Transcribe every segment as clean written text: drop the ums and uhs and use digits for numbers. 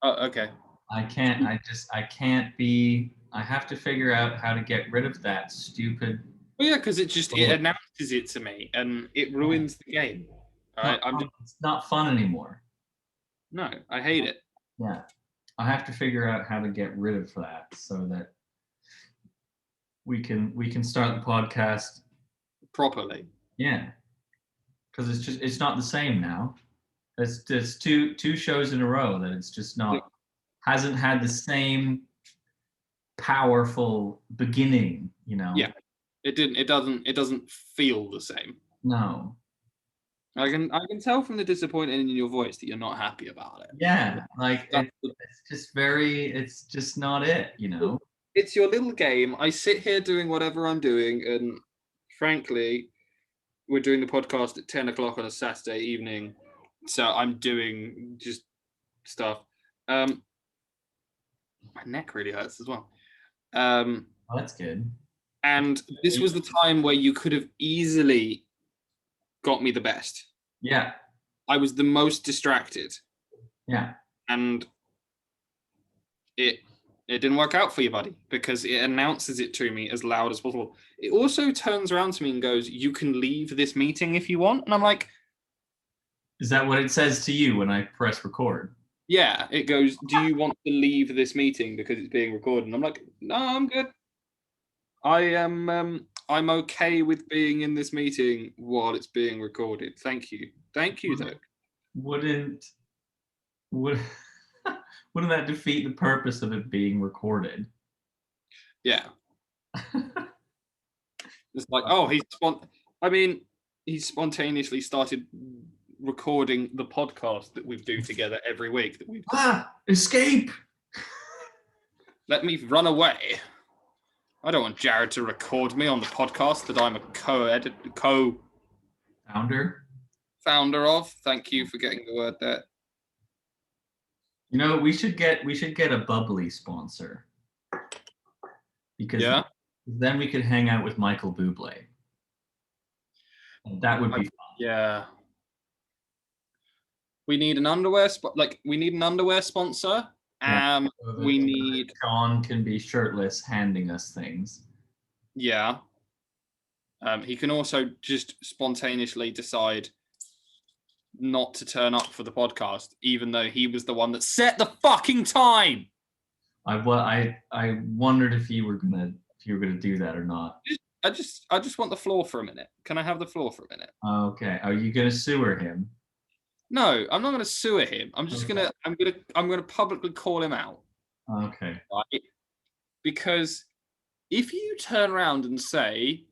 Oh, okay. I can't be. I have to figure out how to get rid of that stupid. Well, yeah, because it announces it to me and it ruins the game. It's not fun anymore. No, I hate it. Yeah, I have to figure out how to get rid of that so that we can start the podcast properly. Yeah, because it's not the same now. It's just two shows in a row that it's just not hasn't had the same powerful beginning, Yeah, it doesn't feel the same. No. I can tell from the disappointment in your voice that you're not happy about it. Yeah, like it's just not it, It's your little game. I sit here doing whatever I'm doing, and frankly, we're doing the podcast at 10 o'clock on a Saturday evening, so I'm doing just stuff. My neck really hurts as well. That's good. And this was the time where you could have easily got me the best. Yeah. I was the most distracted. Yeah. And it didn't work out for you, buddy, because it announces it to me as loud as possible. It also turns around to me and goes, "You can leave this meeting if you want." And I'm like, is that what it says to you when I press record? Yeah, it goes, "Do you want to leave this meeting because it's being recorded?" And I'm like, "No, I'm good. I'm okay with being in this meeting while it's being recorded. Thank you, though." Wouldn't that defeat the purpose of it being recorded? Yeah. It's like, oh, he spontaneously started recording the podcast that we do together every week. Escape! Let me run away. I don't want Jerred to record me on the podcast that I'm a founder of. Thank you for getting the word there. We should get a bubbly sponsor. Because then we could hang out with Michael Bublé. And that would be fun. Yeah. We need an underwear sponsor. We need Sean can be shirtless handing us things. Yeah. He can also just spontaneously decide not to turn up for the podcast, even though he was the one that set the fucking time. I wondered if you were gonna do that or not. I just want the floor for a minute. Can I have the floor for a minute? Okay. Are you gonna sewer him? No, I'm not gonna sewer him. I'm just gonna publicly call him out. Okay. Right? Because if you turn around and say,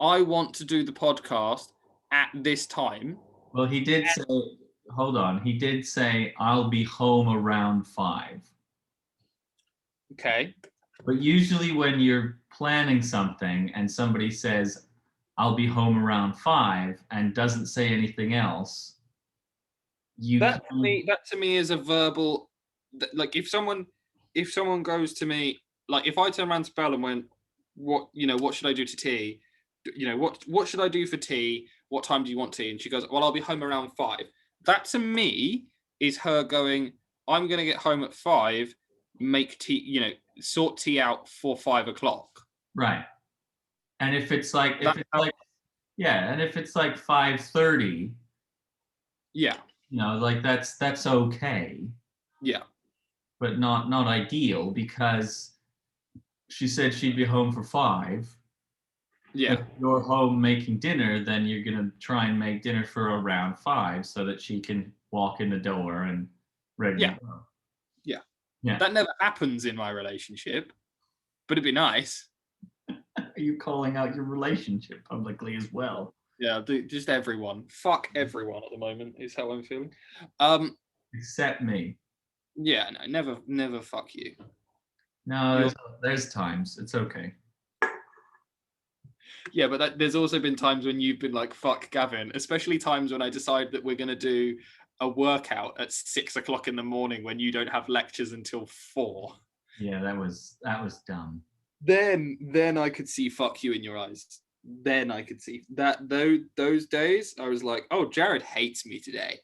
"I want to do the podcast at this time," well, he did say. Hold on. He did say, "I'll be home around 5." Okay. But usually when you're planning something and somebody says, "I'll be home around 5" and doesn't say anything else, that to me is a verbal. Like if someone goes to me, like if I turn around to Belle and went, what should I do to tea? What should I do for tea? What time do you want tea? And she goes, "Well, I'll be home around 5." That to me is her going, "I'm going to get home at 5, make tea, sort tea out for 5 o'clock." Right. And if it's like, and if it's like 5:30, yeah, like that's okay. Yeah. But not ideal, because she said she'd be home for 5. Yeah. If you're home making dinner, then you're gonna try and make dinner for around 5 so that she can walk in the door and ready to go. Yeah. Yeah. That never happens in my relationship, but it'd be nice. Are you calling out your relationship publicly as well? Yeah, just everyone. Fuck everyone at the moment is how I'm feeling. Except me. Yeah, no, never fuck you. No, there's times. It's okay. Yeah, but there's also been times when you've been like, "Fuck Gavin," especially times when I decide that we're going to do a workout at 6 o'clock in the morning when you don't have lectures until 4. Yeah, that was dumb. Then I could see fuck you in your eyes. Then I could see that those days I was like, "Oh, Jerred hates me today."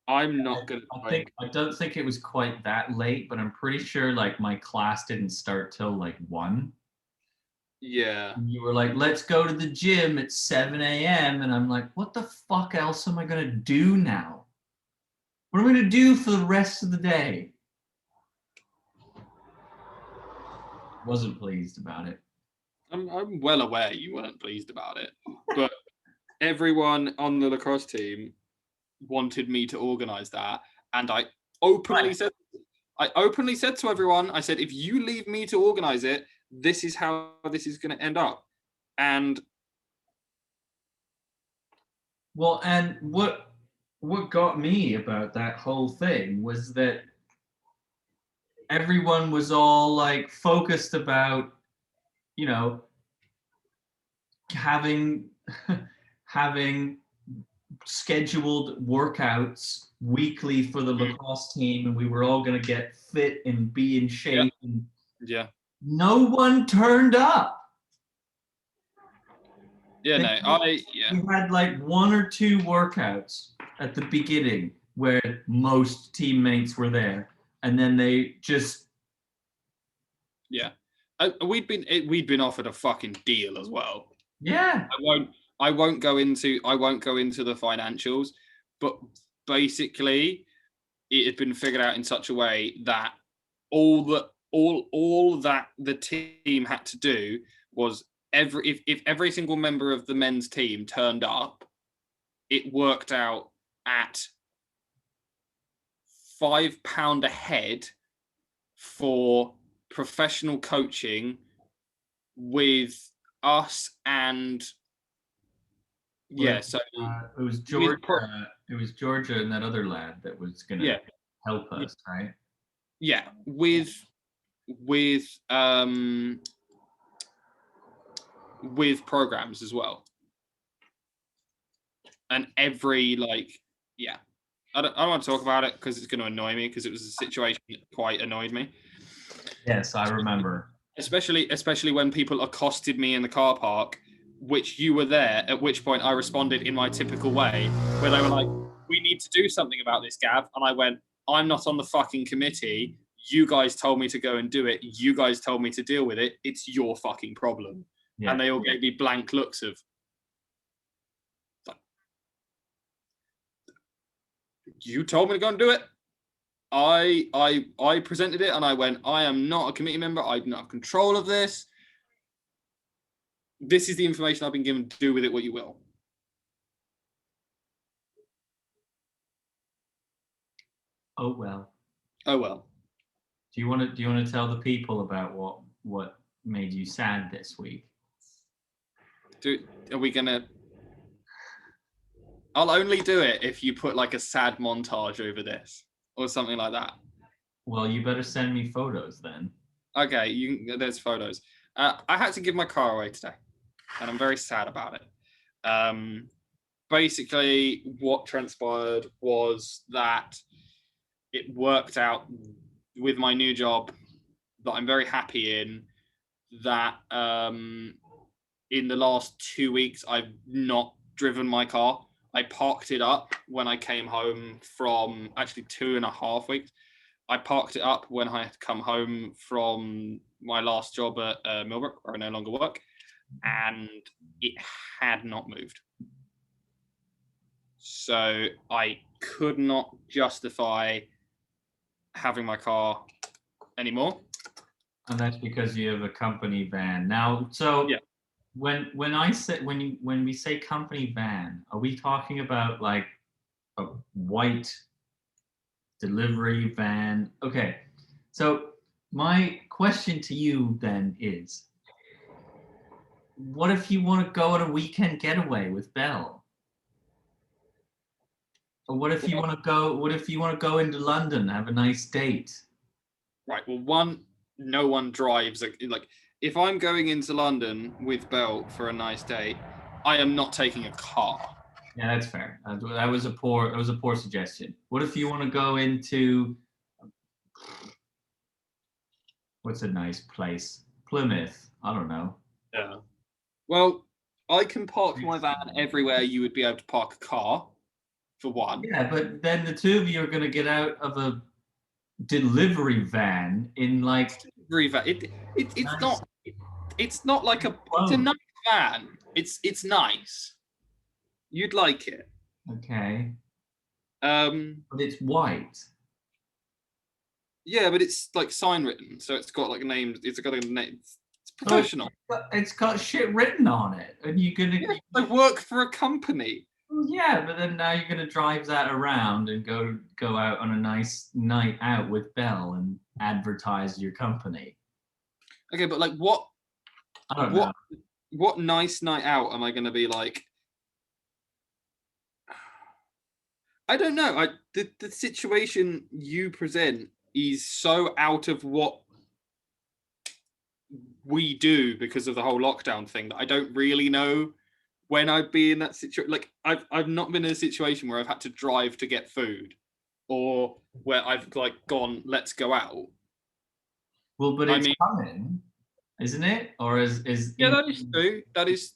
I'm not gonna. I don't think it was quite that late, but I'm pretty sure like my class didn't start till like 1. Yeah. And you were like, let's go to the gym at 7 a.m. And I'm like, what the fuck else am I gonna do now? What am I gonna do for the rest of the day? Wasn't pleased about it. I'm well aware you weren't pleased about it, but everyone on the lacrosse team wanted me to organise that, and I openly said to everyone, I said, if you leave me to organise it, this is how this is going to end up. And well, and what got me about that whole thing was that everyone was all like focused about, you know, having having scheduled workouts weekly for the lacrosse team, and we were all going to get fit and be in shape. Yeah. No one turned up. Yeah, We had like 1 or 2 workouts at the beginning where most teammates were there, and then they just we'd been offered a fucking deal as well. Yeah. I won't go into the financials, but basically it had been figured out in such a way that all that the team had to do was if every single member of the men's team turned up, it worked out at £5 a head for professional coaching with us and so it was Georgia. It was Georgia and that other lad that was gonna help us, right? Yeah, with programs as well, and every I don't want to talk about it because it's going to annoy me, because it was a situation that quite annoyed me. Yes, I remember. Especially when people accosted me in the car park, which you were there, at which point I responded in my typical way, where they were like, we need to do something about this, Gav. And I went, I'm not on the fucking committee. You guys told me to go and do it. You guys told me to deal with it. It's your fucking problem. Yeah. And they all gave me blank looks of, you told me to go and do it. I presented it and I went, I am not a committee member. I do not have control of this. This is the information I've been given. Do with it what you will. Oh well. Oh well. Do you want to tell the people about what made you sad this week? Are we gonna? I'll only do it if you put like a sad montage over this or something like that. Well, you better send me photos then. Okay, there's photos. I had to give my car away today, and I'm very sad about it. Basically, what transpired was that it worked out with my new job that I'm very happy in, that in the last 2 weeks, I've not driven my car. I parked it up when I came home from, actually 2.5 weeks. I parked it up when I had come home from my last job at Millbrook, where I no longer work, and it had not moved. So I could not justify having my car anymore. And that's because you have a company van now. So yeah. When we say company van, are we talking about like a white delivery van? Okay. So my question to you then is, what if you want to go on a weekend getaway with Belle? Or what if you want to go into London, have a nice date? Right. Well, no one drives. Like, if I'm going into London with Belle for a nice date, I am not taking a car. Yeah, that's fair. That was a poor suggestion. What if you want to go into, what's a nice place? Plymouth. I don't know. Yeah. Well, I can park my van everywhere you would be able to park a car. for one. Yeah, but then the two of you are going to get out of a delivery van in like... Delivery van. It's not like it's a nice van. It's nice. You'd like it. Okay. But it's white. Yeah, but it's like sign written, so it's got like names. It's got a name. It's professional. It's got shit written on it, and you're gonna. Yeah, I work for a company. Yeah, but then now you're gonna drive that around and go out on a nice night out with Belle and advertise your company. Okay, but like what? I don't know. What nice night out am I going to be like? I don't know. The situation you present is so out of what we do because of the whole lockdown thing that I don't really know when I'd be in that situation. Like I've not been in a situation where I've had to drive to get food, or where I've like gone, let's go out. Well, but it's coming, isn't it? Or is yeah, England, that is true.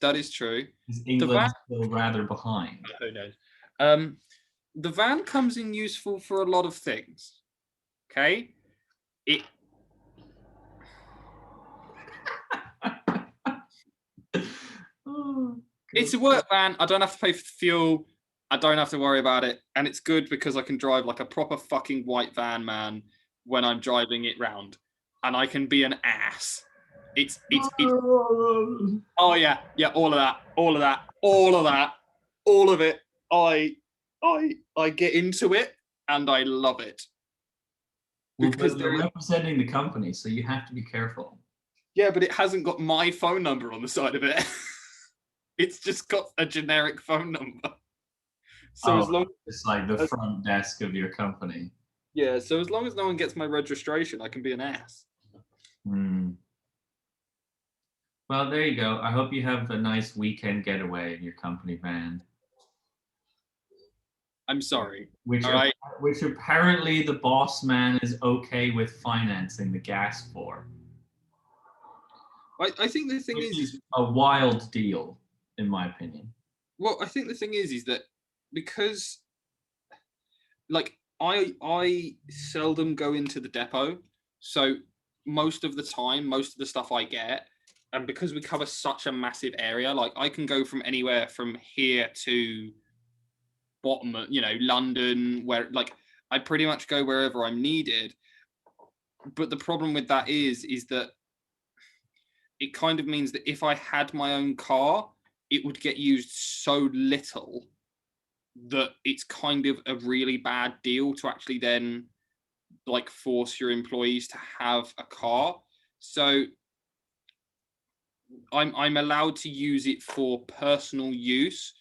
That is true. Is England still rather behind? Who knows? The van comes in useful for a lot of things. Okay, it's a work van. I don't have to pay for fuel. I don't have to worry about it, and it's good because I can drive like a proper fucking white van man when I'm driving it round, and I can be an ass. It's oh yeah, all of it. I get into it and I love it. Because they're representing the company, so you have to be careful. Yeah, but it hasn't got my phone number on the side of it. It's just got a generic phone number. So as long it's like the front desk of your company. Yeah, so as long as no one gets my registration, I can be an ass. Well, there you go. I hope you have a nice weekend getaway in your company van. I'm sorry. Which apparently the boss man is okay with financing the gas for. I think the thing is a wild deal, in my opinion. Well, I think the thing is that because, like, I seldom go into the depot, so most of the time, most of the stuff I get, and because we cover such a massive area, like I can go from anywhere from here to bottom of, London, where like I pretty much go wherever I'm needed. But the problem with that is that it kind of means that if I had my own car, it would get used so little that it's kind of a really bad deal to actually then like force your employees to have a car. So I'm allowed to use it for personal use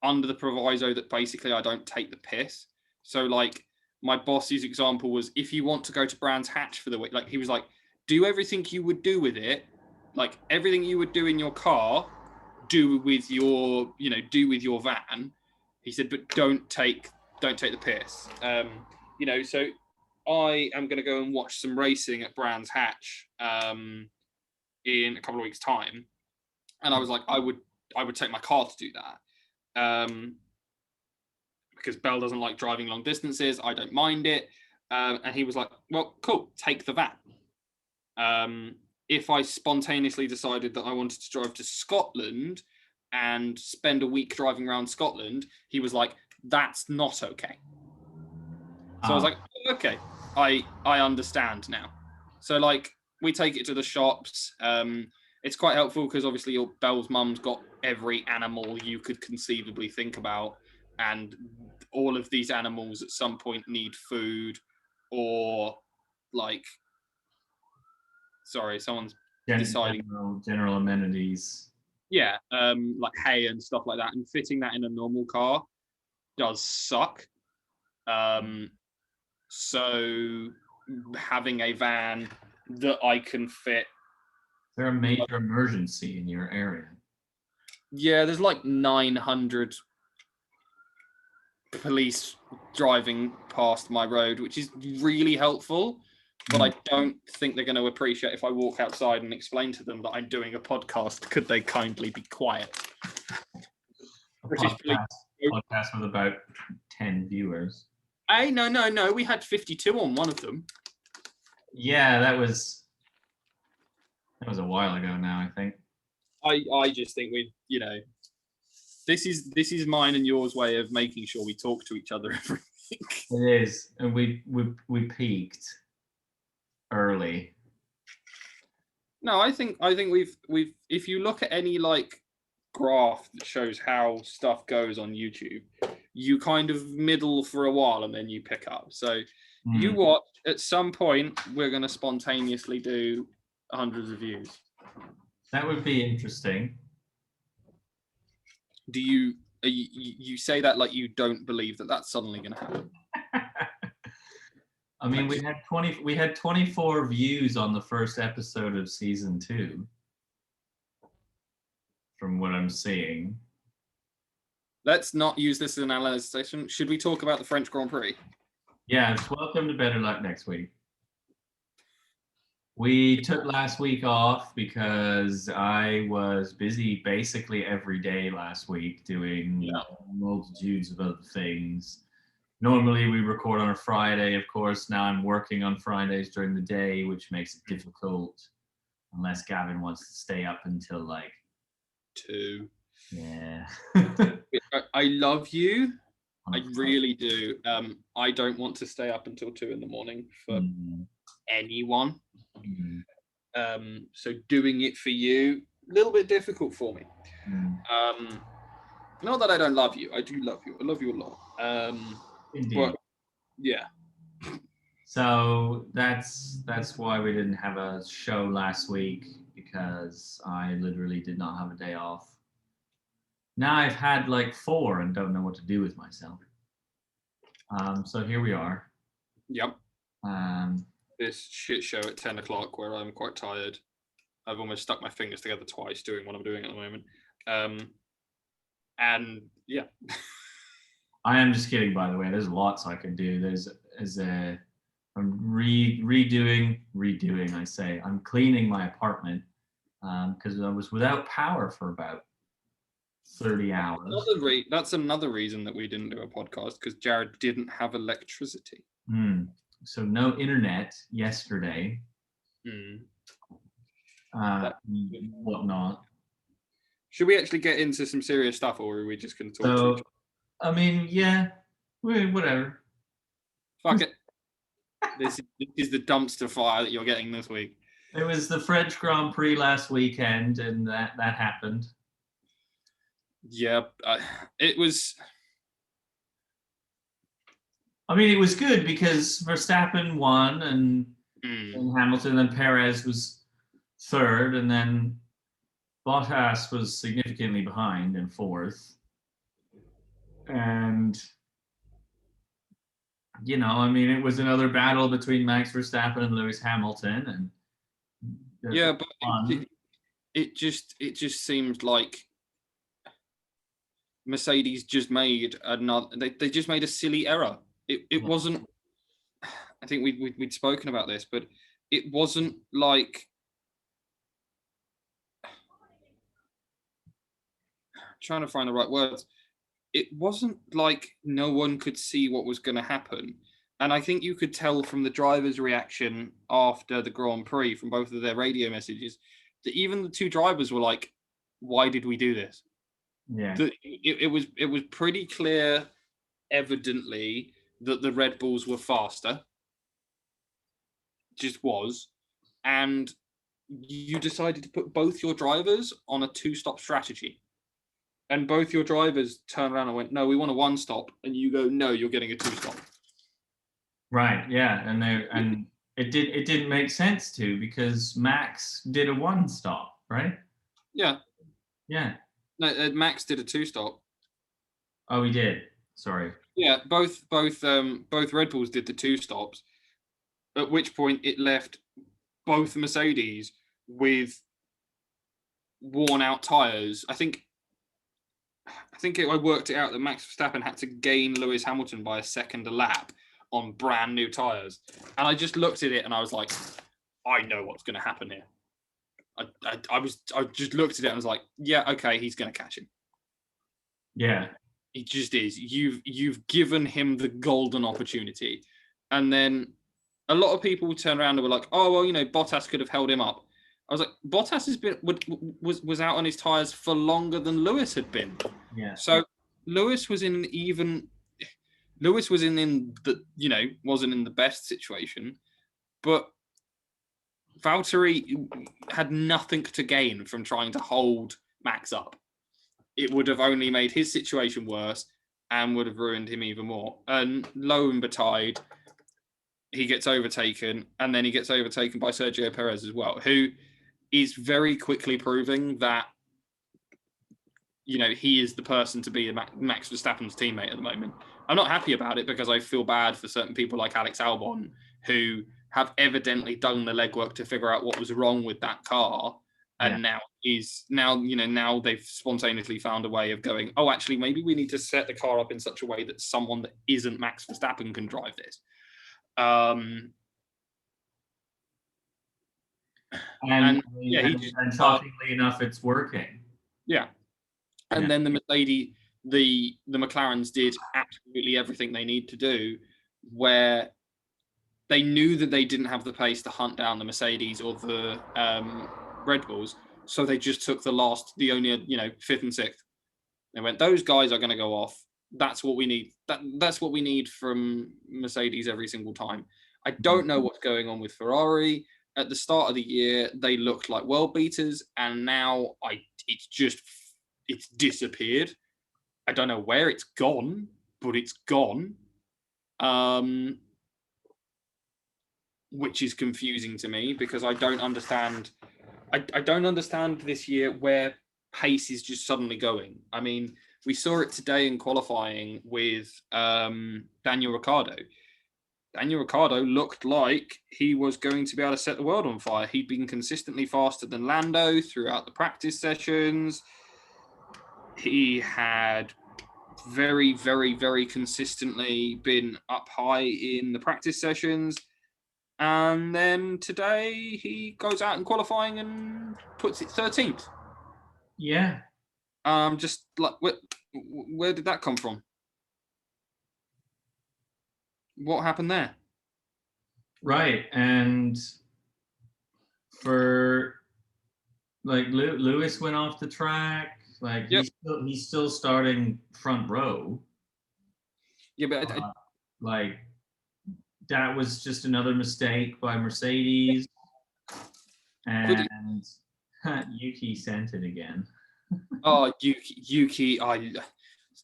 under the proviso that basically I don't take the piss. So like my boss's example was, if you want to go to Brands Hatch for the week, like he was like, do everything you would do with it, like everything you would do in your car, do with your van. He said, but don't take the piss. So I am going to go and watch some racing at Brands Hatch in a couple of weeks' time, and I was like, I would take my car to do that, because Belle doesn't like driving long distances. I don't mind it, and he was like, well, cool, take the van. If I spontaneously decided that I wanted to drive to Scotland and spend a week driving around Scotland, he was like, that's not okay. So I was like, okay, I understand now. So like we take it to the shops. It's quite helpful because obviously your Belle's mum's got every animal you could conceivably think about, and all of these animals at some point need food, or like, sorry, someone's deciding general amenities. Yeah, like hay and stuff like that, and fitting that in a normal car does suck. So having a van that I can fit. Is there a major emergency in your area? Yeah, there's like 900 police driving past my road, which is really helpful. But I don't think they're going to appreciate if I walk outside and explain to them that I'm doing a podcast. Could they kindly be quiet? British police podcast with about 10 viewers. No. We had 52 on one of them. Yeah, that was a while ago now, I think. I just think this is mine and yours way of making sure we talk to each other every week. It is, and we peaked early. No, I think we've if you look at any like graph that shows how stuff goes on YouTube, you kind of middle for a while and then you pick up. So you watch, at some point we're going to spontaneously do hundreds of views. That would be interesting. Do you say that like you don't believe that that's suddenly going to happen? I mean, we had 24 views on the first episode of season 2. From what I'm seeing. Let's not use this as an analysis session. Should we talk about the French Grand Prix? Yes, welcome to Better Luck next week. We took last week off because I was busy basically every day last week doing multitudes of other things. Normally we record on a Friday, of course. Now I'm working on Fridays during the day, which makes it difficult unless Gavin wants to stay up until like 2. Yeah. I love you. I really do. I don't want to stay up until 2 in the morning for anyone. So doing it for you, a little bit difficult for me. Not that I don't love you. I do love you. I love you a lot. Indeed. But yeah. So that's why we didn't have a show last week, because I literally did not have a day off. Now I've had like 4 and don't know what to do with myself. So here we are. Yep. This shit show at 10 o'clock where I'm quite tired. I've almost stuck my fingers together twice doing what I'm doing at the moment. And yeah. I am just kidding, by the way. There's lots I could do. I'm redoing, I say. I'm cleaning my apartment because I was without power for about 30 hours. That's another reason that we didn't do a podcast, because Jerred didn't have electricity. So no internet yesterday. Whatnot. Should we actually get into some serious stuff, or are we just going to talk to each other? I mean, yeah, whatever. Fuck it. This is the dumpster fire that you're getting this week. It was the French Grand Prix last weekend, and that happened. Yeah, it was. I mean, it was good because Verstappen won, and Hamilton, and Perez was third, and then Bottas was significantly behind in fourth. And I mean, it was another battle between Max Verstappen and Lewis Hamilton, and yeah, but it just seemed like Mercedes just made they just made a silly error. It wasn't. I think we'd spoken about this, but it wasn't like. I'm trying to find the right words. It wasn't like no one could see what was going to happen. And I think you could tell from the drivers' reaction after the Grand Prix, from both of their radio messages, that even the 2 drivers were like, why did we do this? Yeah. It was pretty clear, evidently, that the Red Bulls were faster. Just was. And you decided to put both your drivers on a 2-stop strategy. And both your drivers turned around and went, no, we want a 1-stop. And you go, no, you're getting a 2-stop. Right, yeah. And it didn't make sense to, because Max did a 1-stop, right? Yeah. Yeah. No, Max did a 2-stop. Oh, he did. Sorry. Yeah, both Red Bulls did the 2 stops. At which point it left both Mercedes with worn out tires. I think I worked it out that Max Verstappen had to gain Lewis Hamilton by a second a lap on brand new tires. And I just looked at it and I was like, I know what's going to happen here. I just looked at it and was like, yeah, okay, he's going to catch him. Yeah. It just is. You've given him the golden opportunity, and then a lot of people turn around and were like, "Oh well, Bottas could have held him up." I was like, Bottas was out on his tires for longer than Lewis had been. Yeah. So Lewis was in the wasn't in the best situation, but Valtteri had nothing to gain from trying to hold Max up. It would have only made his situation worse and would have ruined him even more. And lo and betide, he gets overtaken, and then he gets overtaken by Sergio Perez as well, who is very quickly proving that he is the person to be Max Verstappen's teammate at the moment. I'm not happy about it because I feel bad for certain people like Alex Albon, who have evidently done the legwork to figure out what was wrong with that car. And now they've spontaneously found a way of going, oh, actually, maybe we need to set the car up in such a way that someone that isn't Max Verstappen can drive this. And shockingly enough, it's working. Yeah. And then the Mercedes, the McLarens did absolutely everything they need to do, where they knew that they didn't have the pace to hunt down the Mercedes or the Red Bulls, so they just took the only fifth and sixth. They went, those guys are going to go off. That's what we need. That's what we need from Mercedes every single time. I don't know what's going on with Ferrari. At the start of the year, they looked like world beaters, and now it's disappeared. I don't know where it's gone, but it's gone. Which is confusing to me because I don't understand. I don't understand this year where pace is just suddenly going. I mean, we saw it today in qualifying with Daniel Riccardo. Daniel Ricciardo looked like he was going to be able to set the world on fire. He'd been consistently faster than Lando throughout the practice sessions. He had very, very, very consistently been up high in the practice sessions. And then today he goes out in qualifying and puts it 13th. Yeah. Just like, where did that come from? What happened there? Right. And for like Lewis went off the track. Like he's still starting front row. Yeah, but like that was just another mistake by Mercedes. And Yuki sent it again. Oh, Yuki!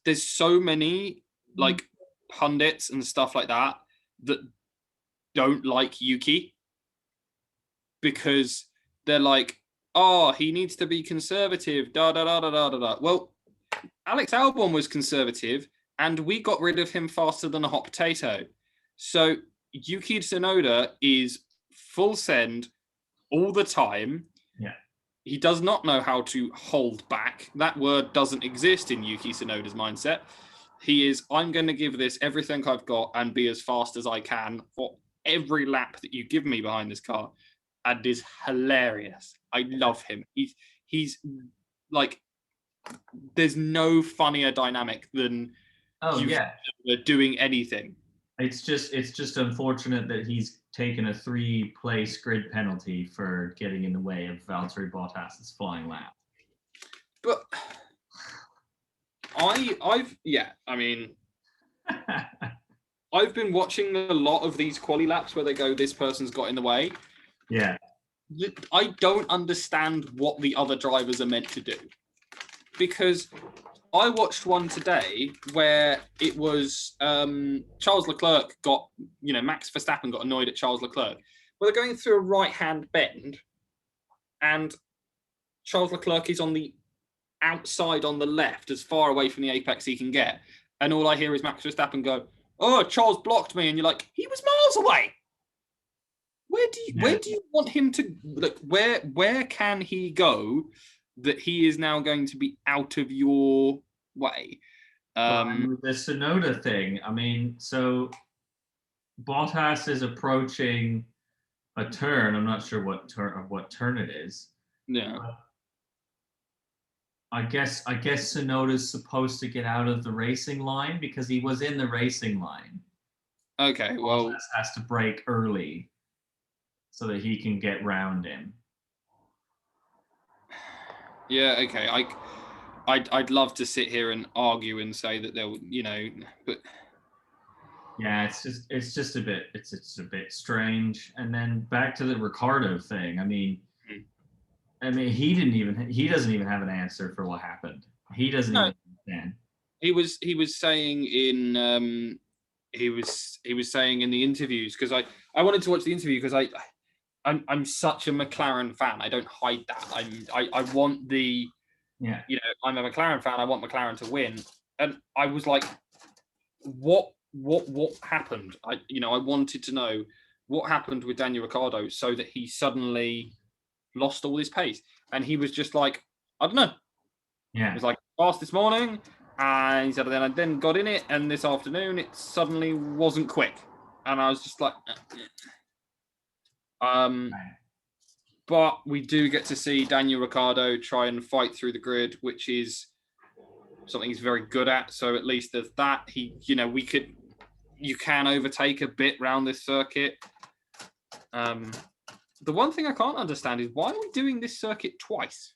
There's so many like pundits and stuff like that don't like Yuki because they're like, oh, he needs to be conservative. Da da da da da da. Well, Alex Albon was conservative, and we got rid of him faster than a hot potato. So Yuki Tsunoda is full send all the time. Yeah. He does not know how to hold back. That word doesn't exist in Yuki Tsunoda's mindset. He is, I'm going to give this everything I've got and be as fast as I can for every lap that you give me behind this car. And it is hilarious. I love him. He's like, there's no funnier dynamic than doing anything. It's just unfortunate that he's taken a 3-place grid penalty for getting in the way of Valtteri Bottas's flying lap. But I've been watching a lot of these quali laps where they go, this person's got in the way. Yeah. I don't understand what the other drivers are meant to do. Because I watched one today where it was Charles Leclerc Max Verstappen got annoyed at Charles Leclerc. Well, they're going through a right-hand bend, and Charles Leclerc is on the outside on the left, as far away from the apex he can get. And all I hear is Max Verstappen go, oh, Charles blocked me. And you're like, he was miles away. Where do you want him to look? Where can he go that he is now going to be out of your way? The Tsunoda thing. I mean, so Bottas is approaching a turn. I'm not sure what turn it is. Yeah. I guess Sonoda's supposed to get out of the racing line because he was in the racing line. Okay, well, has to break early so that he can get round him. Yeah, okay. I'd love to sit here and argue and say that they'll, but yeah, it's just a bit strange. And then back to the Riccardo thing. I mean, he doesn't even have an answer for what happened. He doesn't even understand. He was saying in he was saying in the interviews, because I wanted to watch the interview because I'm such a McLaren fan. I don't hide that. I want the I'm a McLaren fan. I want McLaren to win, and I was like, what happened? I wanted to know what happened with Daniel Ricciardo so that he suddenly lost all his pace, and he was just like, I don't know. Yeah, it was like fast this morning, and he said then I then got in it, and this afternoon it suddenly wasn't quick, and I was just like, But we do get to see Daniel Ricciardo try and fight through the grid, which is something he's very good at. So at least there's that. You can overtake a bit round this circuit. The one thing I can't understand is why are we doing this circuit twice?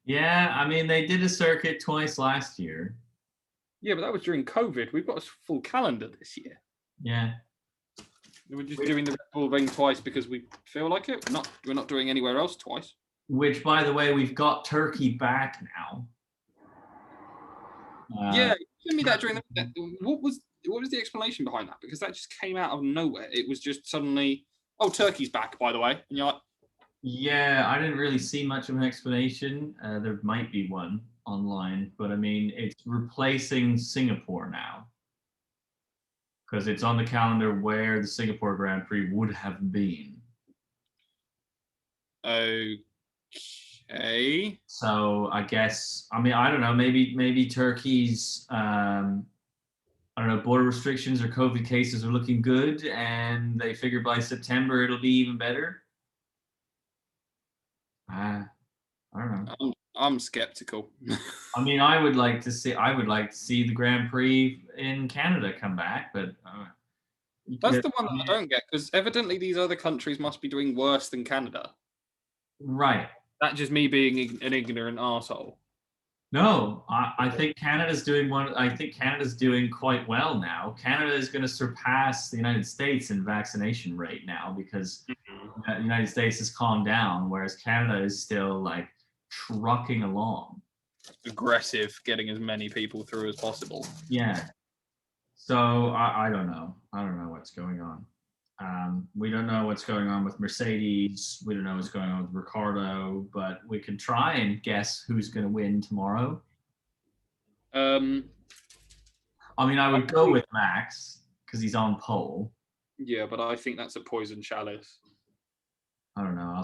Yeah, I mean, they did a circuit twice last year. Yeah, but that was during COVID. We've got a full calendar this year. Yeah. We're just doing the Red Bull Ring twice because we feel like it. We're not doing anywhere else twice. Which, by the way, we've got Turkey back now. Yeah, you told me that during what was the explanation behind that? Because that just came out of nowhere. It was just suddenly, oh, Turkey's back, by the way, and you're like, yeah, I didn't really see much of an explanation. There might be one online, but I mean, it's replacing Singapore now because it's on the calendar where the Singapore Grand Prix would have been. Okay. So I guess, I mean, I don't know, maybe Turkey's, I don't know, border restrictions or COVID cases are looking good and they figure by September it'll be even better. I don't know. I'm skeptical. I mean, I would like to see the Grand Prix in Canada come back, but that's the one that I don't get, because evidently these other countries must be doing worse than Canada. Right. That's just me being an ignorant arsehole. No, I think Canada's doing quite well now. Canada is going to surpass the United States in vaccination rate now because the United States has calmed down, whereas Canada is still like trucking along. Aggressive, getting as many people through as possible. Yeah. So I don't know. I don't know what's going on. We don't know what's going on with Mercedes. We don't know what's going on with Ricciardo, but we can try and guess who's going to win tomorrow. I mean, I would go with Max because he's on pole. Yeah, but I think that's a poison chalice. I don't know. I'll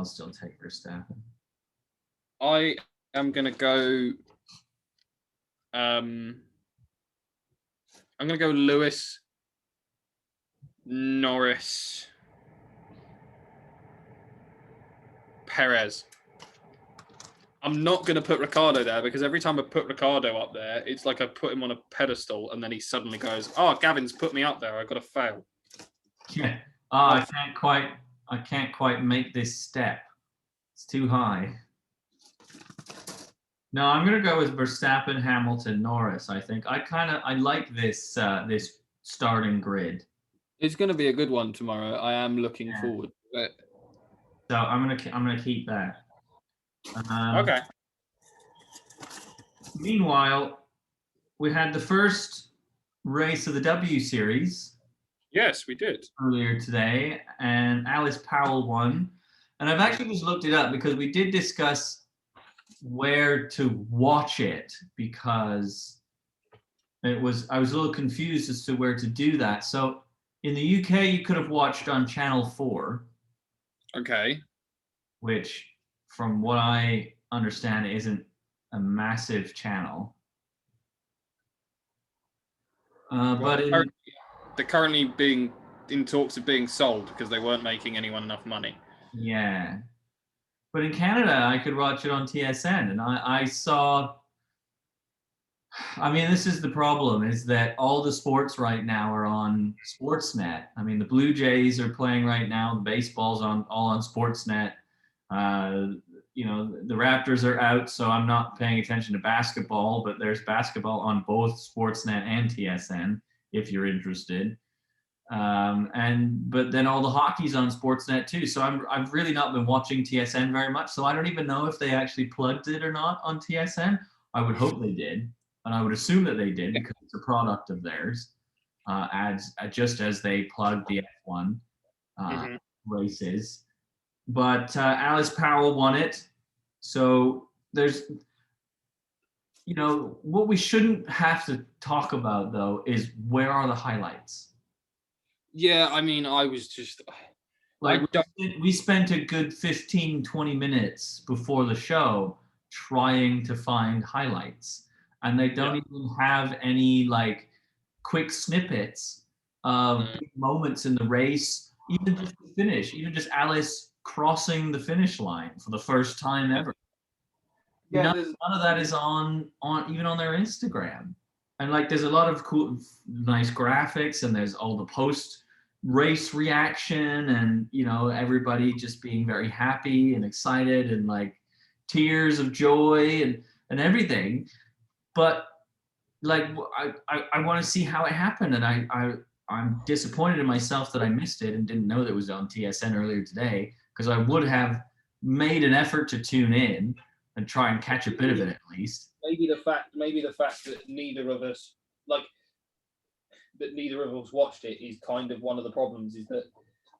still take Verstappen. I am going to go. I'm going to go Lewis, Norris, Perez. I'm not going to put Ricciardo there because every time I put Ricciardo up there, it's like I put him on a pedestal and then he suddenly goes, "Oh, Gavin's put me up there. I've got to fail." Yeah. I can't quite make this step. It's too high. No, I'm going to go with Verstappen, Hamilton, Norris. I think I like this this starting grid. It's going to be a good one tomorrow. I am looking forward to it. So I'm gonna keep that. Okay. Meanwhile, we had the first race of the W Series. Yes, we did. Earlier today, and Alice Powell won. And I've actually just looked it up because we did discuss where to watch it because I was a little confused as to where to do that. So in the UK, you could have watched on Channel 4. Okay. Which, from what I understand, isn't a massive channel. But they're currently being in talks of being sold because they weren't making anyone enough money. Yeah. But in Canada, I could watch it on TSN, and I saw. I mean, this is the problem: is that all the sports right now are on Sportsnet. I mean, the Blue Jays are playing right now. The baseball's all on Sportsnet. The Raptors are out, so I'm not paying attention to basketball. But there's basketball on both Sportsnet and TSN if you're interested. But then all the hockey's on Sportsnet too. So I've really not been watching TSN very much. So I don't even know if they actually plugged it or not on TSN. I would hope they did, and I would assume that they did because it's a product of theirs. Just as they plugged the F1 races. But Alice Powell won it. So there's, what we shouldn't have to talk about though is where are the highlights? Yeah, I mean, I was just we spent a good 15, 20 minutes before the show trying to find highlights, and they don't even have any like quick snippets of moments in the race, even just the finish, even just Alice crossing the finish line for the first time ever. Yeah, none of that is on even on their Instagram. And like there's a lot of cool, nice graphics, and there's all the post race reaction, and everybody just being very happy and excited, and like tears of joy and everything. But like I want to see how it happened, and I'm disappointed in myself that I missed it and didn't know that it was on TSN earlier today, because I would have made an effort to tune in and try and catch a bit of it at least. Maybe the fact that neither of us watched it is kind of one of the problems. Is that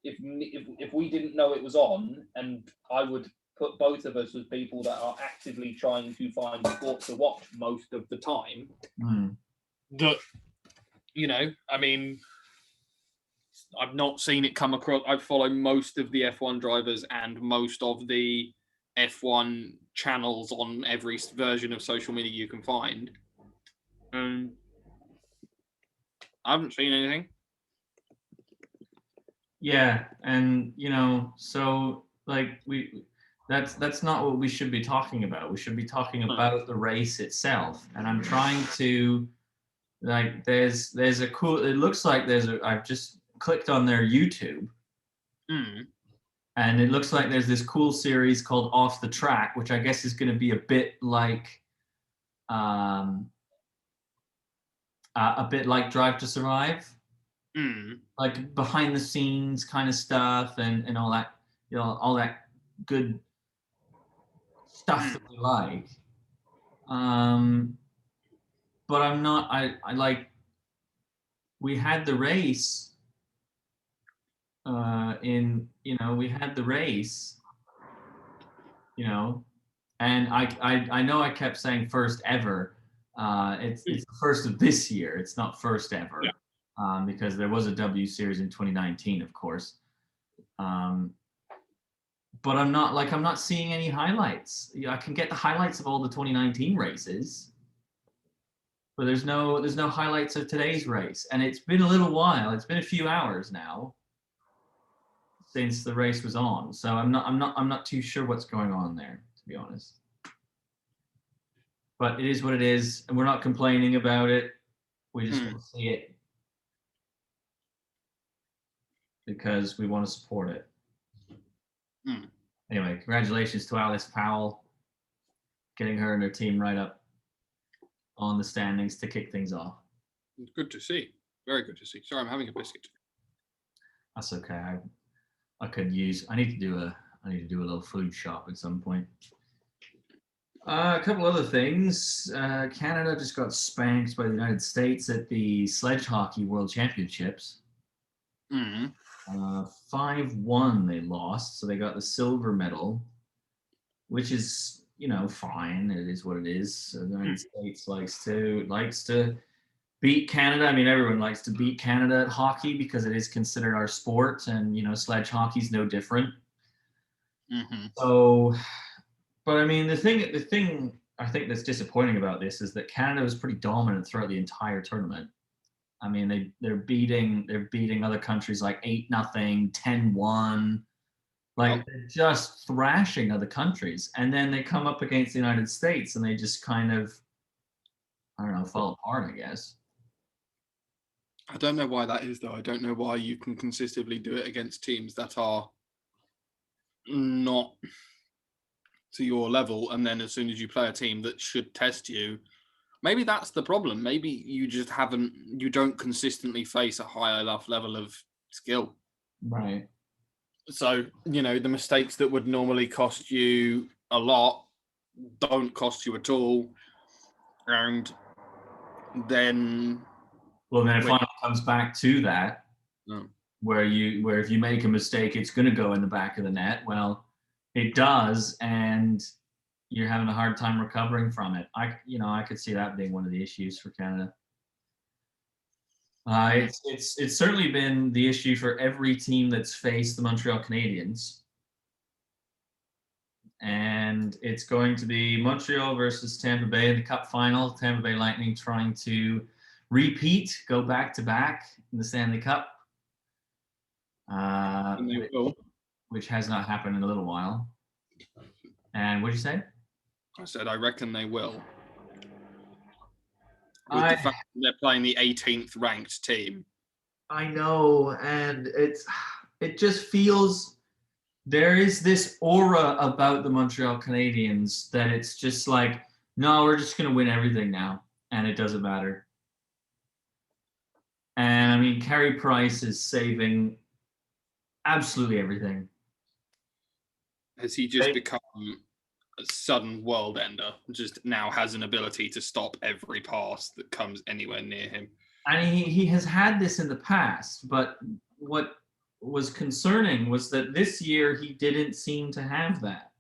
if we didn't know it was on, and I would put both of us as people that are actively trying to find sport to watch most of the time, that I mean, I've not seen it come across. I follow most of the F1 drivers and most of the F1 channels on every version of social media you can find. I haven't seen anything. Yeah, and so like that's not what we should be talking about. We should be talking about the race itself. And I'm trying to like there's a cool. It looks like I've just clicked on their YouTube. And it looks like there's this cool series called Off the Track, which I guess is going to be a bit like Drive to Survive, like behind the scenes kind of stuff, and all that, all that good stuff that we like. But I'm not. I like. We had the race. We had the race, and I know I kept saying first ever. It's the first of this year. It's not first ever, because there was a W Series in 2019, of course. But I'm not seeing any highlights. I can get the highlights of all the 2019 races, but there's no highlights of today's race, and it's been a little while. It's been a few hours now since the race was on, so I'm not too sure what's going on there, to be honest. But it is what it is, and we're not complaining about it. We just want to see it because we want to support it. Anyway, congratulations to Alice Powell, getting her and her team right up on the standings to kick things off. Good to see. Very good to see. Sorry, I'm having a biscuit. That's okay. I need to do a little food shop at some point. A couple other things. Canada just got spanked by the United States at the Sledge Hockey World Championships. 5-1 they lost, so they got the silver medal, which is fine. It is what it is. So the United States likes to beat Canada. I mean, everyone likes to beat Canada at hockey because it is considered our sport, and sledge hockey's no different. So, but I mean, the thing I think that's disappointing about this is that Canada was pretty dominant throughout the entire tournament. I mean, they're beating other countries like 8-0, 10-1. Like they're just thrashing other countries, and then they come up against the United States, and they just kind of, I don't know, fall apart, I guess. I don't know why that is, though. I don't know why you can consistently do it against teams that are not to your level, and then as soon as you play a team that should test you, maybe that's the problem. Maybe you just you don't consistently face a high enough level of skill. Right. So, the mistakes that would normally cost you a lot don't cost you at all. And then... Well, then it finally comes back to that, where if you make a mistake, it's going to go in the back of the net. Well, it does, and you're having a hard time recovering from it. I could see that being one of the issues for Canada. It's certainly been the issue for every team that's faced the Montreal Canadiens. And it's going to be Montreal versus Tampa Bay in the Cup final. Tampa Bay Lightning trying to repeat, go back to back in the Stanley Cup, which has not happened in a little while. And what'd you say? I said, I reckon they will. With the fact that they're playing the 18th ranked team. I know, and it just feels there is this aura about the Montreal Canadiens that it's just like, no, we're just going to win everything now, and it doesn't matter. And I mean, Carey Price is saving absolutely everything. Has he just become a sudden world ender? Just now has an ability to stop every pass that comes anywhere near him. And he has had this in the past, but what was concerning was that this year he didn't seem to have that,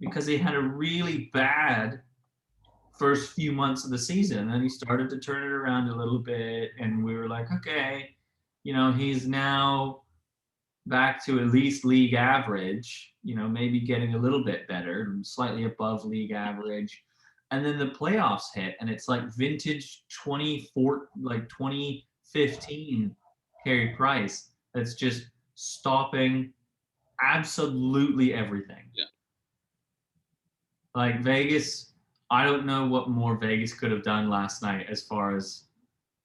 because he had a really bad first few months of the season, and then he started to turn it around a little bit, and we were like, okay, he's now back to at least league average, maybe getting a little bit better, slightly above league average. And then the playoffs hit, and it's like vintage 2015 Carey Price that's just stopping absolutely everything. Yeah. Like Vegas, I don't know what more Vegas could have done last night as far as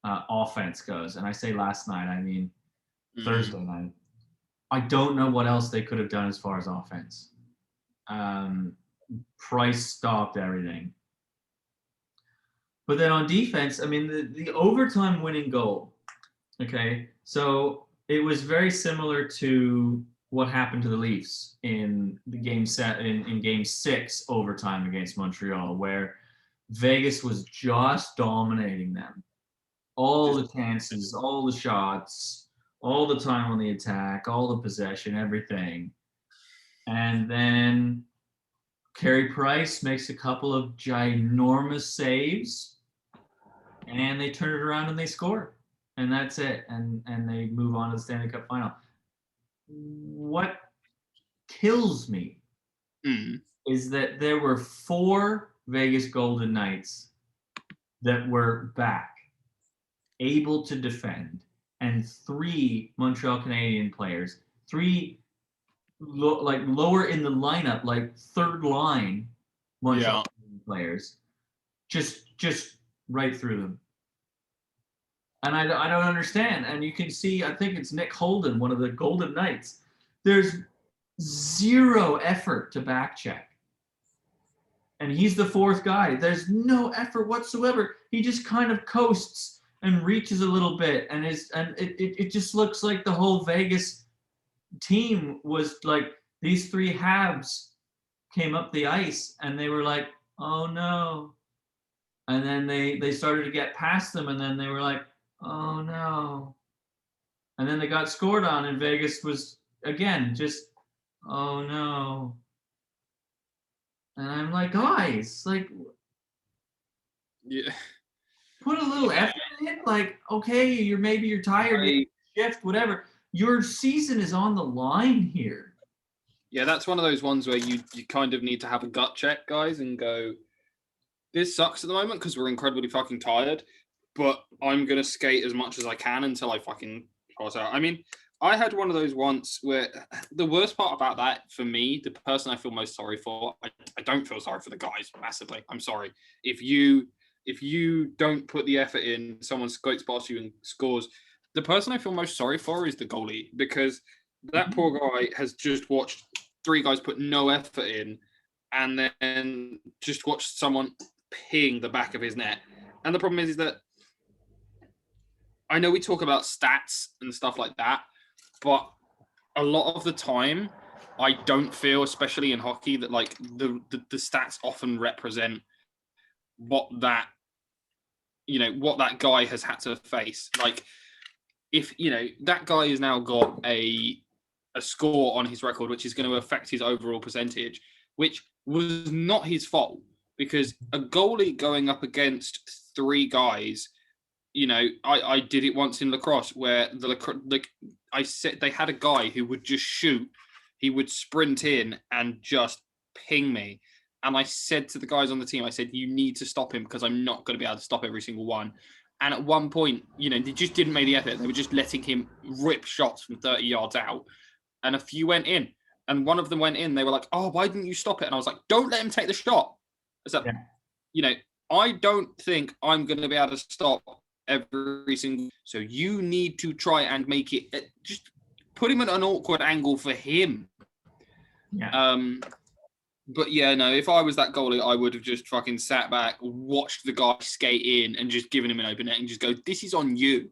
offense goes. And I say last night, I mean Thursday night. I don't know what else they could have done as far as offense. Price stopped everything. But then on defense, I mean, the overtime winning goal, okay? So it was very similar to what happened to the Leafs in the game in game 6 overtime against Montreal, where Vegas was just dominating them. All the chances, all the shots, all the time on the attack, all the possession, everything. And then Carey Price makes a couple of ginormous saves, and they turn it around and they score. And that's it. And they move on to the Stanley Cup final. What kills me is that there were 4 Vegas Golden Knights that were back, able to defend, and 3 Montreal Canadian players, 3 lower in the lineup, like third line Montreal players, just right through them. And I don't understand. And you can see, I think it's Nick Holden, one of the Golden Knights. There's zero effort to back check. And he's the 4th guy. There's no effort whatsoever. He just kind of coasts and reaches a little bit, and it just looks like the whole Vegas team was like, these 3 Habs came up the ice and they were like, oh no. And then they started to get past them, and then they were like, oh no. And then they got scored on, and Vegas was again just, oh no. And I'm like, guys, like, put a little effort in it. Like, okay, you're tired, shift, whatever. Your season is on the line here. Yeah, that's one of those ones where you kind of need to have a gut check, guys, and go, this sucks at the moment because we're incredibly fucking tired, but I'm going to skate as much as I can until I fucking pass out. I mean, I had one of those once where the worst part about that for me, the person I feel most sorry for, I don't feel sorry for the guys massively. I'm sorry. If you don't put the effort in, someone skates past you and scores. The person I feel most sorry for is the goalie, because that poor guy has just watched 3 guys put no effort in and then just watched someone ping the back of his net. And the problem is that I know we talk about stats and stuff like that, but a lot of the time, I don't feel, especially in hockey, that like the stats often represent what that guy has had to face. Like, if that guy has now got a score on his record, which is going to affect his overall percentage, which was not his fault, because a goalie going up against 3 guys. I did it once in lacrosse where I said they had a guy who would just shoot. He would sprint in and just ping me. And I said to the guys on the team, I said, you need to stop him because I'm not going to be able to stop every single one. And at one point, they just didn't make the effort. They were just letting him rip shots from 30 yards out. And a few went in. And one of them went in. They were like, oh, why didn't you stop it? And I was like, don't let him take the shot. So, I don't think I'm going to be able to stop every single. So you need to try and make it, just put him at an awkward angle for him. Yeah. But yeah, no, if I was that goalie, I would have just fucking sat back, watched the guy skate in and just given him an open net and just go, this is on you.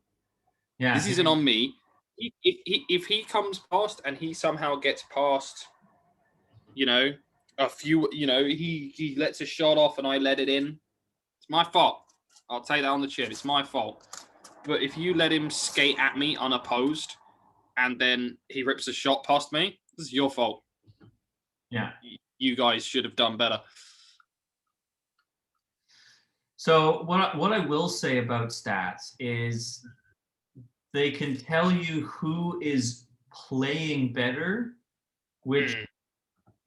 Yeah. This isn't on me. If he comes past and he somehow gets past, a few, he lets a shot off and I let it in, it's my fault. I'll take that on the chin. It's my fault. But if you let him skate at me unopposed and then he rips a shot past me, this is your fault. Yeah. You guys should have done better. So what I will say about stats is they can tell you who is playing better, which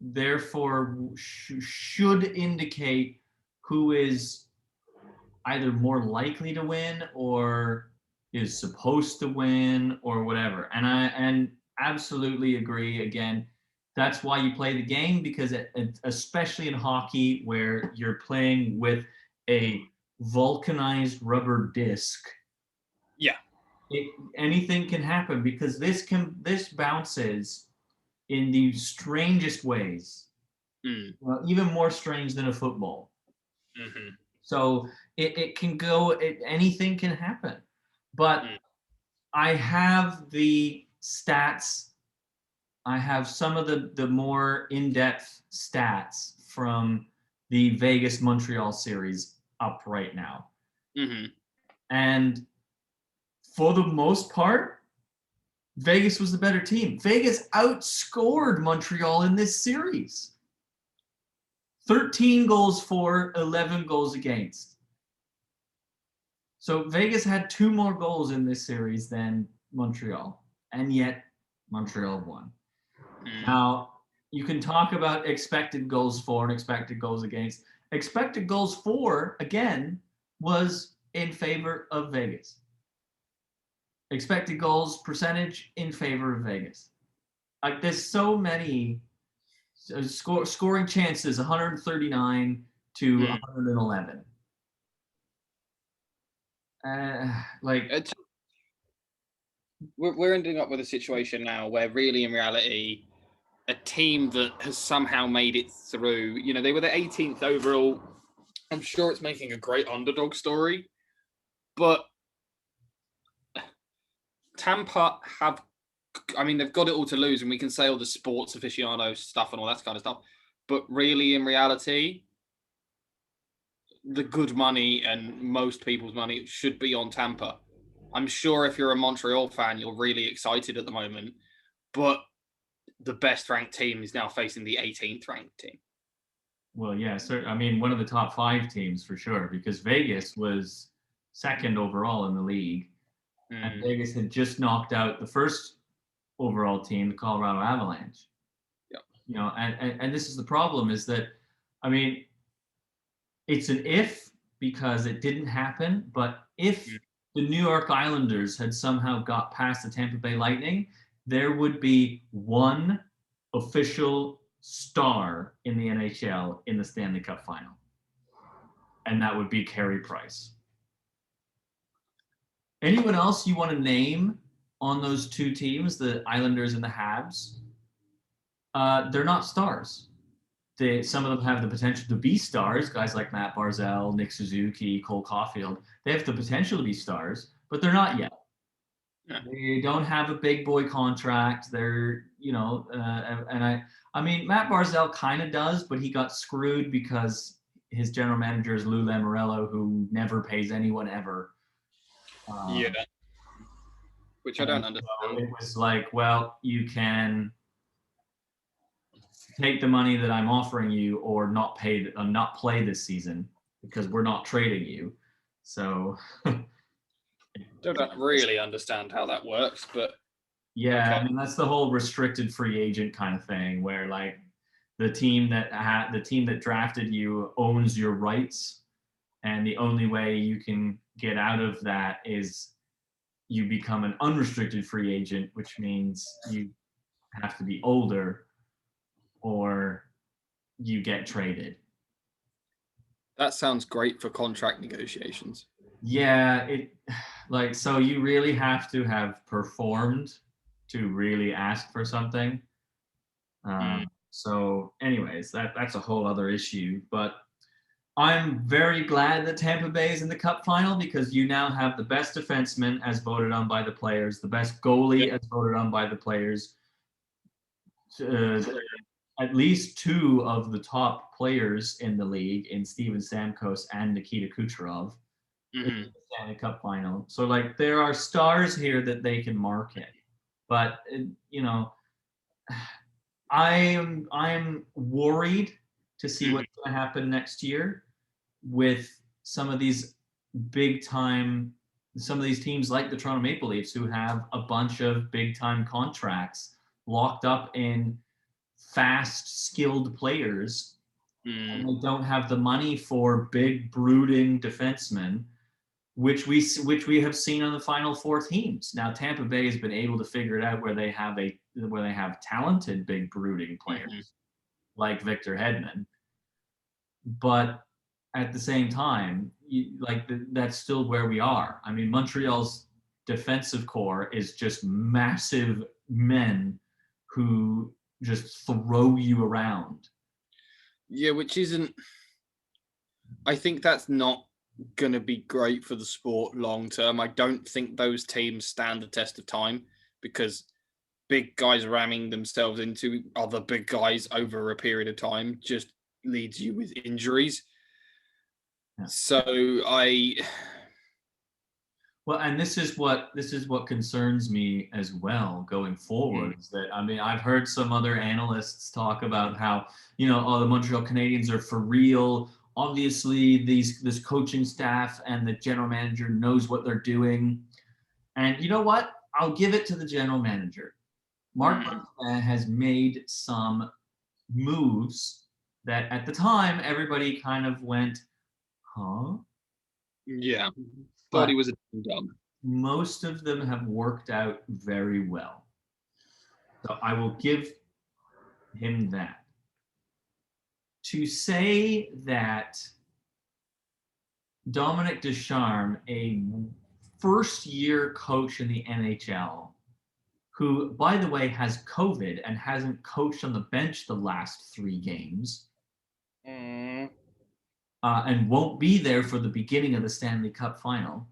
therefore should indicate who is either more likely to win or is supposed to win or whatever. And I absolutely agree. Again, that's why you play the game, because especially in hockey where you're playing with a vulcanized rubber disc. Yeah. Anything can happen, because this bounces in the strangest ways. Well, even more strange than a football. Mm-hmm. So it can go, anything can happen. But I have the stats. I have some of the more in-depth stats from the Vegas-Montreal series up right now. Mm-hmm. And for the most part, Vegas was the better team. Vegas outscored Montreal in this series. 13 goals for, 11 goals against. So Vegas had 2 more goals in this series than Montreal, and yet Montreal won. Now, you can talk about expected goals for and expected goals against. Expected goals for, again, was in favor of Vegas. Expected goals percentage in favor of Vegas. Like, there's so many scoring chances, 139 to 111. We're ending up with a situation now where really, in reality, a team that has somehow made it through, they were the 18th overall. I'm sure it's making a great underdog story, but Tampa they've got it all to lose, and we can say all the sports aficionado stuff and all that kind of stuff. But really, in reality, the good money and most people's money should be on Tampa. I'm sure if you're a Montreal fan, you're really excited at the moment, but the best ranked team is now facing the 18th ranked team. Well, yeah, one of the top 5 teams for sure, because Vegas was second overall in the league. And Vegas had just knocked out the first overall team, the Colorado Avalanche. Yeah. And this is the problem, is that, it's an if, because it didn't happen, but if the New York Islanders had somehow got past the Tampa Bay Lightning, there would be one official star in the NHL in the Stanley Cup final. And that would be Carey Price. Anyone else you want to name on those two teams, the Islanders and the Habs? They're not stars. Some of them have the potential to be stars, guys like Matt Barzal, Nick Suzuki, Cole Caulfield. They have the potential to be stars, but they're not yet. Yeah. They don't have a big boy contract. They're, and I mean, Matt Barzal kind of does, but he got screwed because his general manager is Lou Lamoriello, who never pays anyone ever. Which I don't understand. So it was like, well, you can take the money that I'm offering you, or not play this season because we're not trading you. So don't really understand how that works, but yeah, okay. I mean, that's the whole restricted free agent kind of thing, where like the team that drafted you owns your rights, and the only way you can get out of that is you become an unrestricted free agent, which means you have to be older or you get traded. That sounds great for contract negotiations. Yeah, so you really have to have performed to really ask for something. So anyways, that's a whole other issue, but I'm very glad that Tampa Bay is in the Cup final, because you now have the best defenseman as voted on by the players, the best goalie as voted on by the players, at least two of the top players in the league in Steven Stamkos and Nikita Kucherov in the Stanley Cup final. So like there are stars here that they can market, but I'm worried to see what's going to happen next year with some of these teams like the Toronto Maple Leafs, who have a bunch of big time contracts locked up in fast, skilled players, and they don't have the money for big, brooding defensemen, which we have seen on the Final Four teams. Now Tampa Bay has been able to figure it out where they have talented, big, brooding players like Victor Hedman, but at the same time, that's still where we are. I mean, Montreal's defensive core is just massive men who just throw you around. Yeah, which isn't. I think that's not going to be great for the sport long term. I don't think those teams stand the test of time, because big guys ramming themselves into other big guys over a period of time just leads you with injuries. Yeah. So and this is what concerns me as well going forward, is that, I mean, I've heard some other analysts talk about how, the Montreal Canadiens are for real. Obviously, this coaching staff and the general manager knows what they're doing. And you know what? I'll give it to the general manager. Mark Bergevin has made some moves that at the time everybody kind of went, huh? Yeah. Thought he was a dumb. Most of them have worked out very well. So I will give him that. To say that Dominic Ducharme, a first-year coach in the NHL, who, by the way, has COVID and hasn't coached on the bench the last 3 games, and won't be there for the beginning of the Stanley Cup final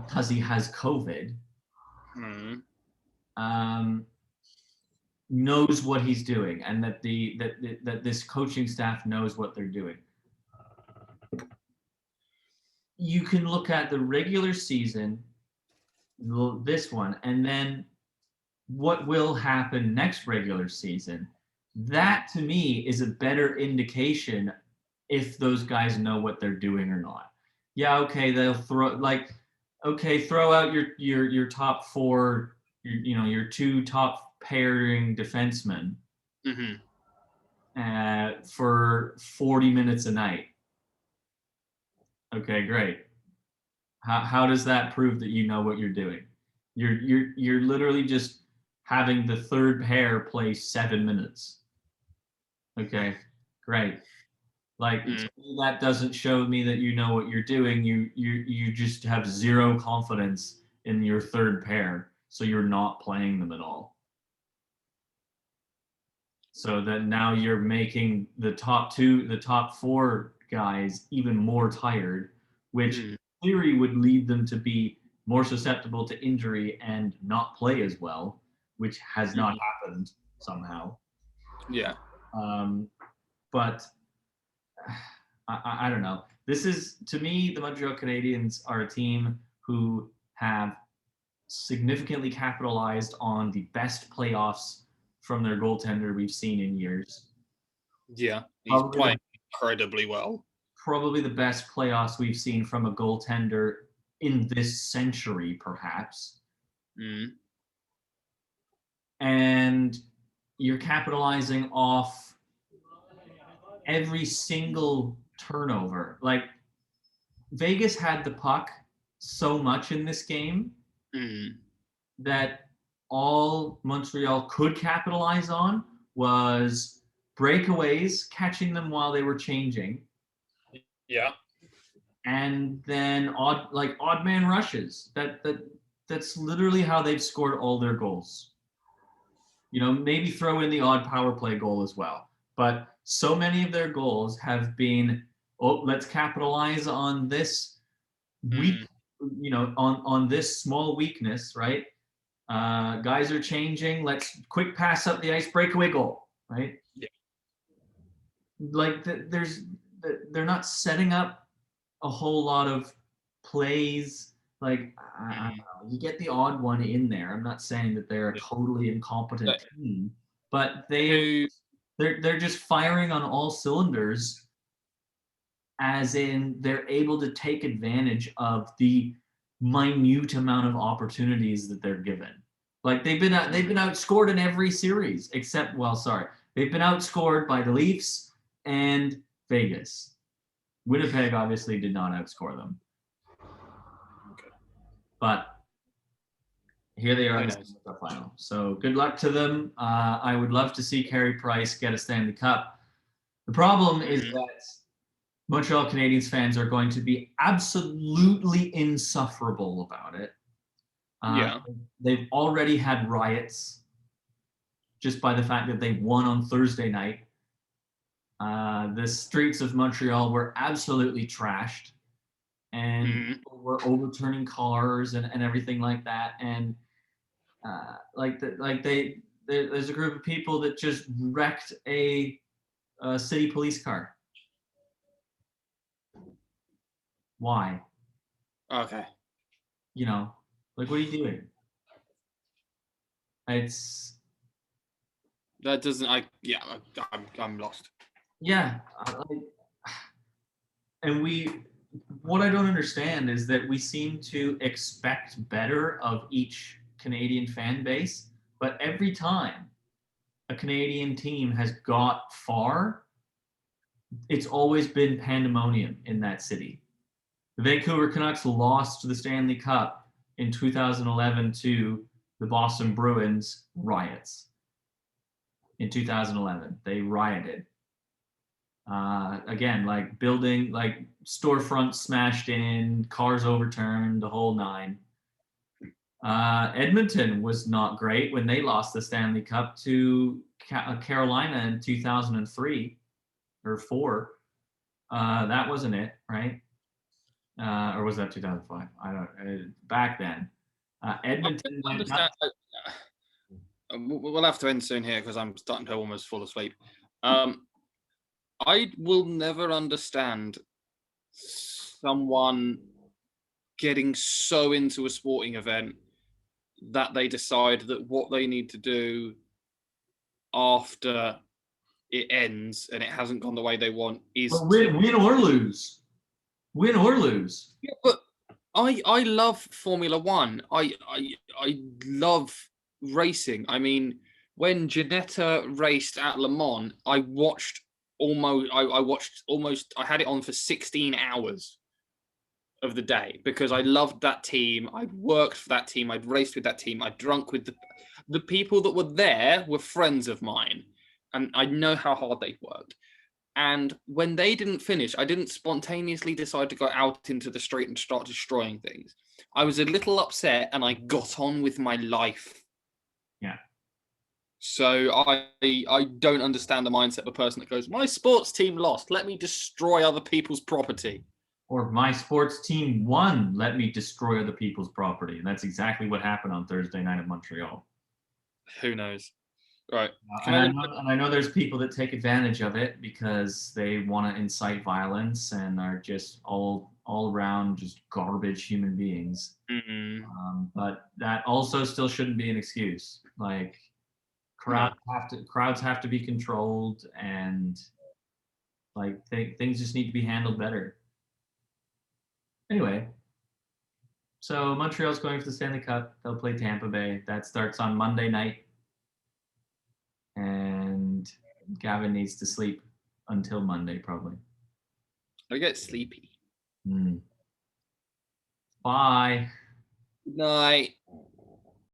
because he has COVID, knows what he's doing, and that that this coaching staff knows what they're doing. You can look at the regular season, this one, and then what will happen next regular season. That, to me, is a better indication if those guys know what they're doing or not. Yeah, okay, they'll throw out your top 4, your 2 top pairing defensemen for 40 minutes a night. Okay, great. How does that prove that you know what you're doing? You're literally just having the third pair play 7 minutes. Okay, great. Like that doesn't show me that you know what you're doing. You just have zero confidence in your third pair, so you're not playing them at all. So that now you're making the top 4 guys even more tired, which in theory would lead them to be more susceptible to injury and not play as well, which has not happened somehow. Yeah. But I don't know. This is, to me, the Montreal Canadiens are a team who have significantly capitalized on the best playoffs from their goaltender we've seen in years. Yeah, he's playing incredibly well. Probably the best playoffs we've seen from a goaltender in this century, perhaps. And you're capitalizing off every single turnover. Like, Vegas had the puck so much in this game that all Montreal could capitalize on was breakaways, catching them while they were changing. Yeah. And then odd man rushes. That's literally how they've scored all their goals. You know, maybe throw in the odd power play goal as well. But so many of their goals have been, let's capitalize on this weak, on this small weakness, right? Guys are changing. Let's quick pass up the ice, breakaway goal, right? Yeah. Like they're not setting up a whole lot of plays. Like I don't know, you get the odd one in there. I'm not saying that they're a totally incompetent team, but they're just firing on all cylinders. As in, they're able to take advantage of the minute amount of opportunities that they're given. Like they've been outscored in every series except, they've been outscored by the Leafs and Vegas. Winnipeg obviously did not outscore them. Okay. But here they are in the final. So good luck to them. I would love to see Carey Price get a Stanley Cup. The problem is that Montreal Canadiens fans are going to be absolutely insufferable about it. They've already had riots just by the fact that they won on Thursday night. The streets of Montreal were absolutely trashed, and people were overturning cars and everything like that. And there's a group of people that just wrecked a city police car. Why? Okay. You know, like, what are you doing? I'm lost. Yeah. What I don't understand is that we seem to expect better of each Canadian fan base, but every time a Canadian team has got far, it's always been pandemonium in that city. The Vancouver Canucks lost the Stanley Cup in 2011 to the Boston Bruins Riots. In 2011, they rioted. Again, like building, like storefronts smashed in, cars overturned, the whole nine. Edmonton was not great when they lost the Stanley Cup to Carolina in 2003 or 4. That wasn't it, right? Or was that 2005? I don't. Back then, Edmonton. We'll have to end soon here because I'm starting to almost fall asleep. I will never understand someone getting so into a sporting event that they decide that what they need to do after it ends and it hasn't gone the way they want is win or lose. Win or lose. Yeah, but I love Formula One. I love racing. I mean, when Ginetta raced at Le Mans, I had it on for 16 hours. of the day because I loved that team. I'd worked for that team. I'd raced with that team. I'd drunk with the people that were there were friends of mine, and I know how hard they worked. And when they didn't finish, I didn't spontaneously decide to go out into the street and start destroying things. I was a little upset, and I got on with my life. Yeah. So I don't understand the mindset of a person that goes, my sports team lost. Let me destroy other people's property. Or my sports team won. Let me destroy other people's property. And that's exactly what happened on Thursday night in Montreal. Who knows? Right. And I know there's people that take advantage of it because they want to incite violence and are just all around just garbage human beings. Mm-hmm. But that also still shouldn't be an excuse. Like crowds have to be controlled, and like things just need to be handled better. Anyway, so Montreal's going for the Stanley Cup. They'll play Tampa Bay. That starts on Monday night. And Gavin needs to sleep until Monday, probably. I get sleepy. Bye. Good night.